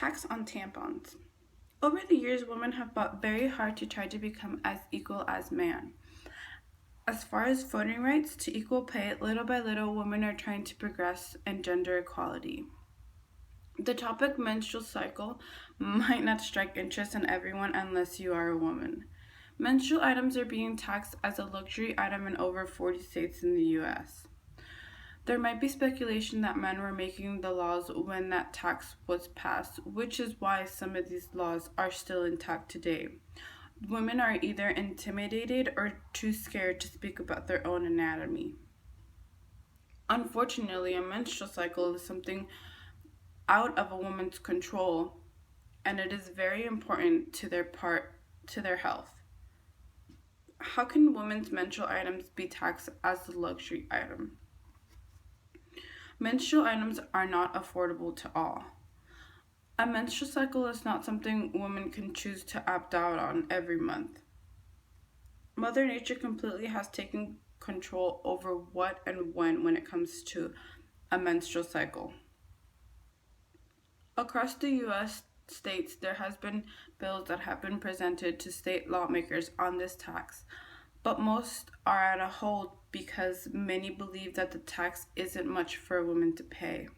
Tax on tampons. Over the years, women have fought very hard to try to become as equal as man. As far as voting rights to equal pay, little by little, women are trying to progress in gender equality. The topic menstrual cycle might not strike interest in everyone unless you are a woman. Menstrual items are being taxed as a luxury item in over 40 states in the US. There might be speculation that men were making the laws when that tax was passed, which is why some of these laws are still intact today. Women are either intimidated or too scared to speak about their own anatomy. Unfortunately, a menstrual cycle is something out of a woman's control, and it is very important to their health. How can women's menstrual items be taxed as a luxury item? Menstrual items are not affordable to all. A menstrual cycle is not something women can choose to opt out on every month. Mother Nature completely has taken control over what and when it comes to a menstrual cycle. Across the US states, there has been bills that have been presented to state lawmakers on this tax, but most are at a hold because many believe that the tax isn't much for a woman to pay.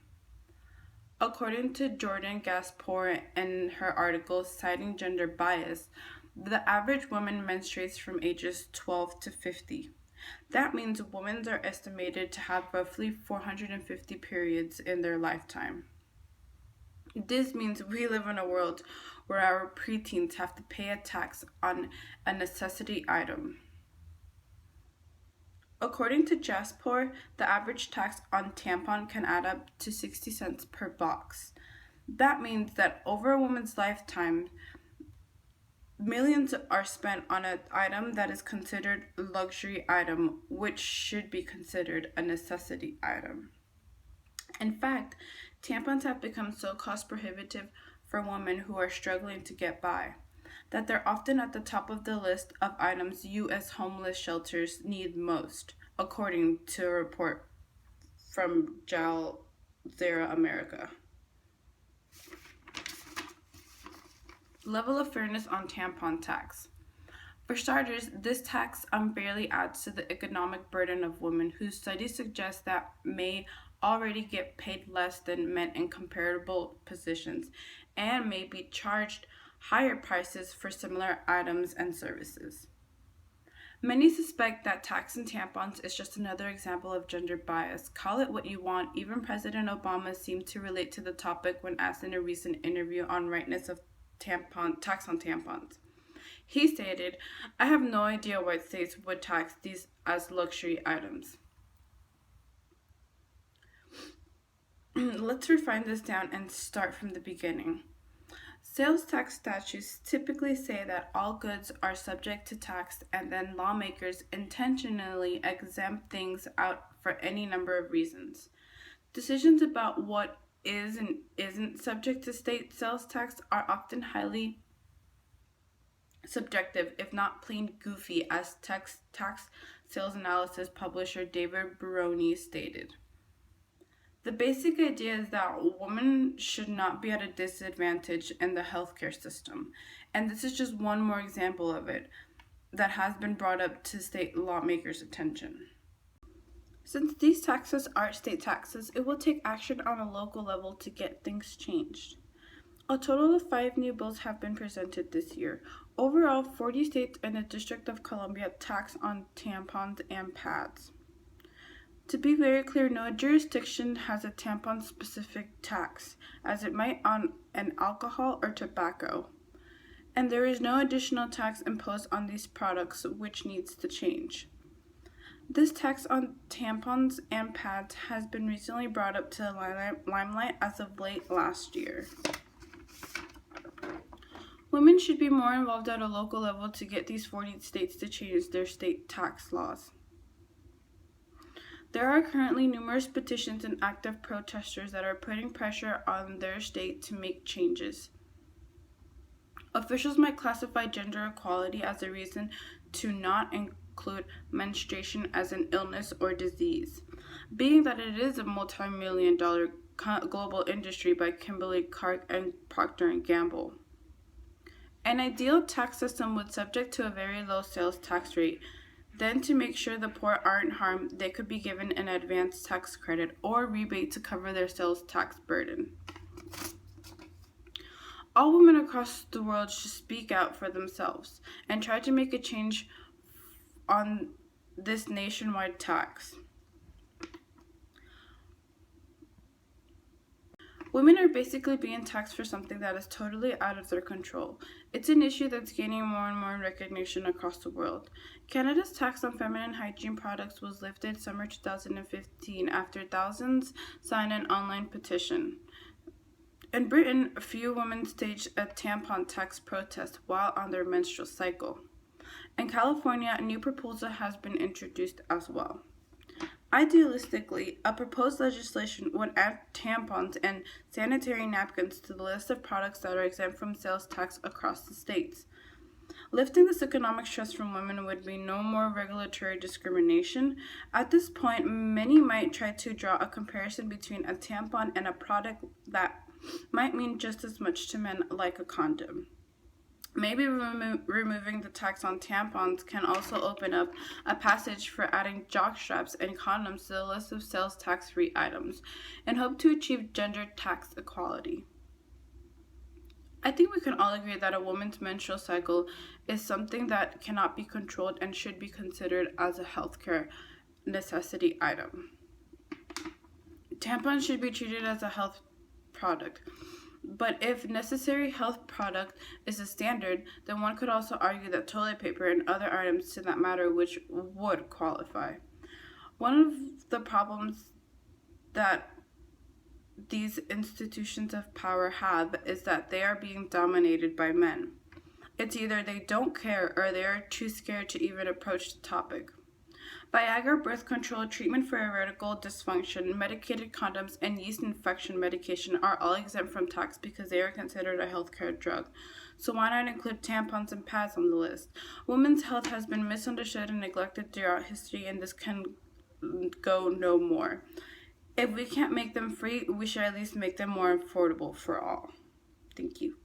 According to Jordan Gaspor in her article citing gender bias, the average woman menstruates from ages 12 to 50. That means women are estimated to have roughly 450 periods in their lifetime. This means we live in a world where our preteens have to pay a tax on a necessity item. According to Jasper, the average tax on tampon can add up to 60 cents per box. That means that over a woman's lifetime, millions are spent on an item that is considered a luxury item, which should be considered a necessity item. In fact, tampons have become so cost prohibitive for women who are struggling to get by that they're often at the top of the list of items U.S. homeless shelters need most, according to a report from Jazzera America. Level of fairness on tampon tax. For starters, this tax unfairly adds to the economic burden of women whose studies suggest that may already get paid less than men in comparable positions and may be charged higher prices for similar items and services. Many suspect that tax on tampons is just another example of gender bias. Call it what you want. Even President Obama seemed to relate to the topic when asked in a recent interview on rightness of tax on tampons. He stated, "I have no idea why states would tax these as luxury items." Let's refine this down and start from the beginning. Sales tax statutes typically say that all goods are subject to tax, and then lawmakers intentionally exempt things out for any number of reasons. Decisions about what is and isn't subject to state sales tax are often highly subjective, if not plain goofy, as tax sales analysis publisher David Baroni stated. The basic idea is that women should not be at a disadvantage in the healthcare system, and this is just one more example of it that has been brought up to state lawmakers' attention. Since these taxes are state taxes, it will take action on a local level to get things changed. A total of 5 new bills have been presented this year. Overall, 40 states and the District of Columbia tax on tampons and pads. To be very clear, no jurisdiction has a tampon-specific tax, as it might on an alcohol or tobacco. And there is no additional tax imposed on these products, which needs to change. This tax on tampons and pads has been recently brought up to the limelight as of late last year. Women should be more involved at a local level to get these 40 states to change their state tax laws. There are currently numerous petitions and active protesters that are putting pressure on their state to make changes. Officials might classify gender equality as a reason to not include menstruation as an illness or disease, being that it is a multi-million-dollar Global Industry by Kimberly Clark and Procter and Gamble. An ideal tax system would subject to a very low sales tax rate. Then, to make sure the poor aren't harmed, they could be given an advanced tax credit or rebate to cover their sales tax burden. All women across the world should speak out for themselves and try to make a change on this nationwide tax. Women are basically being taxed for something that is totally out of their control. It's an issue that's gaining more and more recognition across the world. Canada's tax on feminine hygiene products was lifted summer 2015 after thousands signed an online petition. In Britain, a few women staged a tampon tax protest while on their menstrual cycle. In California, a new proposal has been introduced as well. Idealistically, a proposed legislation would add tampons and sanitary napkins to the list of products that are exempt from sales tax across the states. Lifting this economic stress from women would be no more regulatory discrimination. At this point, many might try to draw a comparison between a tampon and a product that might mean just as much to men, like a condom. Maybe removing the tax on tampons can also open up a passage for adding jock straps and condoms to the list of sales tax-free items and hope to achieve gender tax equality. I think we can all agree that a woman's menstrual cycle is something that cannot be controlled and should be considered as a healthcare necessity item. Tampons should be treated as a health product. But if necessary health product is a standard, then one could also argue that toilet paper and other items to that matter which would qualify. One of the problems that these institutions of power have is that they are being dominated by men. It's either they don't care or they are too scared to even approach the topic. Viagra, birth control, treatment for erectile dysfunction, medicated condoms, and yeast infection medication are all exempt from tax because they are considered a healthcare drug. So why not include tampons and pads on the list? Women's health has been misunderstood and neglected throughout history, and this can go no more. If we can't make them free, we should at least make them more affordable for all. Thank you.